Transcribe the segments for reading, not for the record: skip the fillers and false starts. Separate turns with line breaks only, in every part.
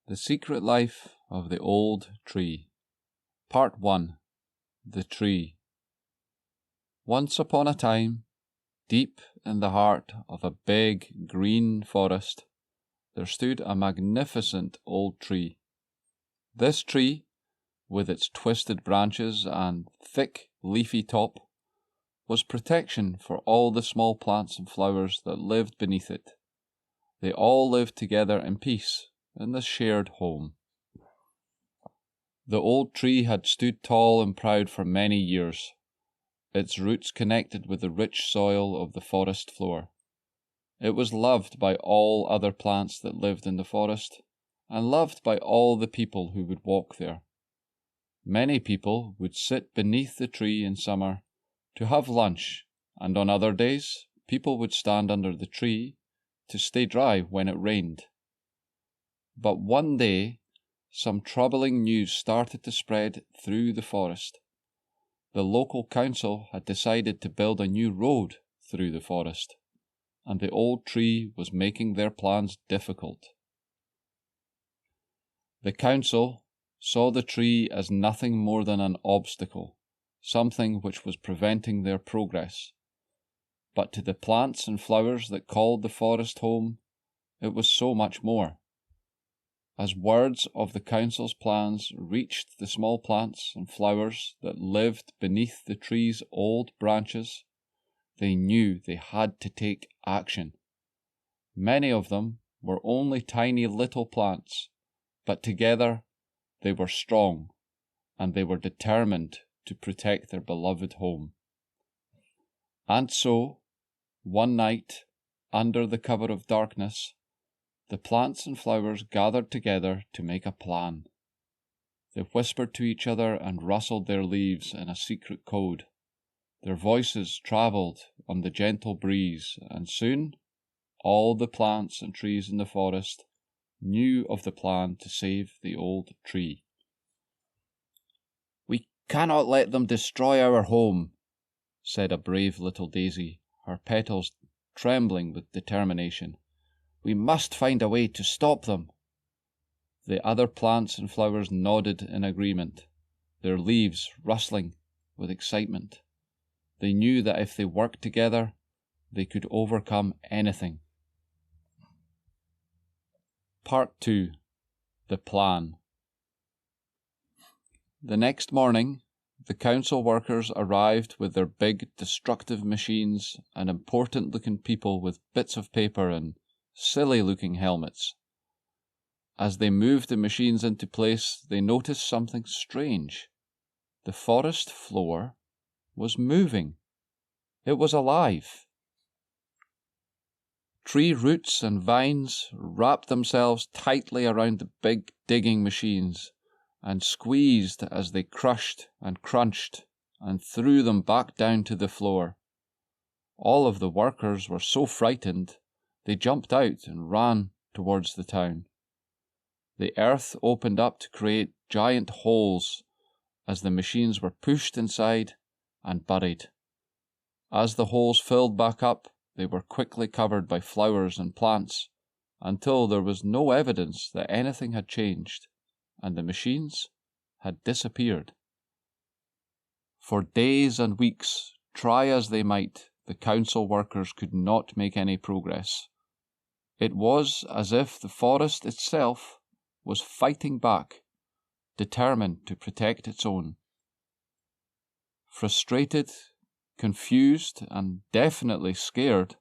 The Secret Life of the Old Tree. Part 1. The Tree. Once upon a time, deep in the heart of a big green forest, there stood a magnificent old tree. This tree, with its twisted branches and thick leafy top, was protection for all the small plants and flowers that lived beneath it. They all lived together in peace in this shared home. The old tree had stood tall and proud for many years, its roots connected with the rich soil of the forest floor. It was loved by all other plants that lived in the forest, and loved by all the people who would walk there. Many people would sit beneath the tree in summer to have lunch, and on other days people would stand under the tree to stay dry when it rained. But one day, some troubling news started to spread through the forest. The local council had decided to build a new road through the forest, and the old tree was making their plans difficult. The council saw the tree as nothing more than an obstacle, something which was preventing their progress. But to the plants and flowers that called the forest home, it was so much more. As words of the council's plans reached the small plants and flowers that lived beneath the tree's old branches, they knew they had to take action. Many of them were only tiny little plants, but together they were strong, and they were determined to protect their beloved home. And so, one night, under the cover of darkness, the plants and flowers gathered together to make a plan. They whispered to each other and rustled their leaves in a secret code. Their voices travelled on the gentle breeze, and soon all the plants and trees in the forest knew of the plan to save the old tree. "We cannot let them destroy our home," said a brave little daisy, her petals trembling with determination. "We must find a way to stop them." The other plants and flowers nodded in agreement, their leaves rustling with excitement. They knew that if they worked together, they could overcome anything. Part 2. The Plan. The next morning, the council workers arrived with their big destructive machines and important-looking people with bits of paper and silly-looking helmets. As they moved the machines into place, they noticed something strange. The forest floor was moving. It was alive. Tree roots and vines wrapped themselves tightly around the big digging machines and squeezed as they crushed and crunched and threw them back down to the floor. All of the workers were so frightened they jumped out and ran towards the town. The earth opened up to create giant holes as the machines were pushed inside and buried. As the holes filled back up, they were quickly covered by flowers and plants until there was no evidence that anything had changed, and the machines had disappeared. For days and weeks, try as they might, the council workers could not make any progress. It was as if the forest itself was fighting back, determined to protect its own. Frustrated, confused, and definitely scared,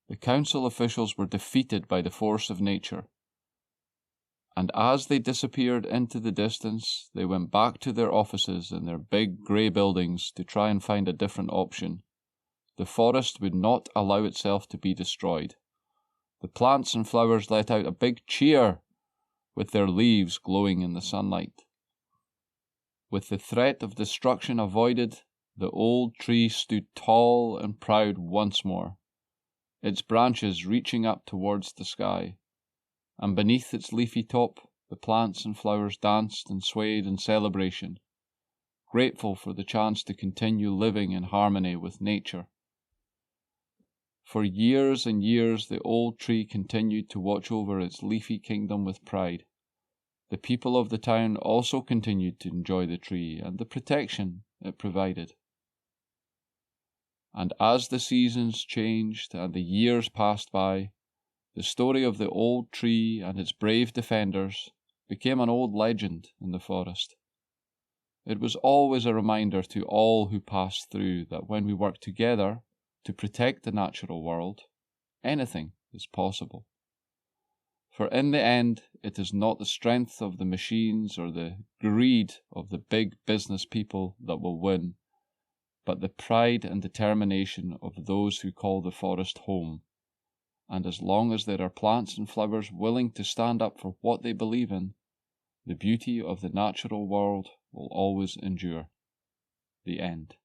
the council officials were defeated by the force of nature. And as they disappeared into the distance, they went back to their offices in their big grey buildings to try and find a different option. The forest would not allow itself to be destroyed. The plants and flowers let out a big cheer, with their leaves glowing in the sunlight. With the threat of destruction avoided, the old tree stood tall and proud once more, its branches reaching up towards the sky, and beneath its leafy top, the plants and flowers danced and swayed in celebration, grateful for the chance to continue living in harmony with nature. For years and years the old tree continued to watch over its leafy kingdom with pride, The people of the town also continued to enjoy the tree and the protection it provided. And as the seasons changed and the years passed by, the story of the old tree and its brave defenders became an old legend in the forest. It was always a reminder to all who passed through that when we work together to protect the natural world, anything is possible. For in the end, it is not the strength of the machines or the greed of the big business people that will win, but the pride and determination of those who call the forest home. And as long as there are plants and flowers willing to stand up for what they believe in, the beauty of the natural world will always endure. The end.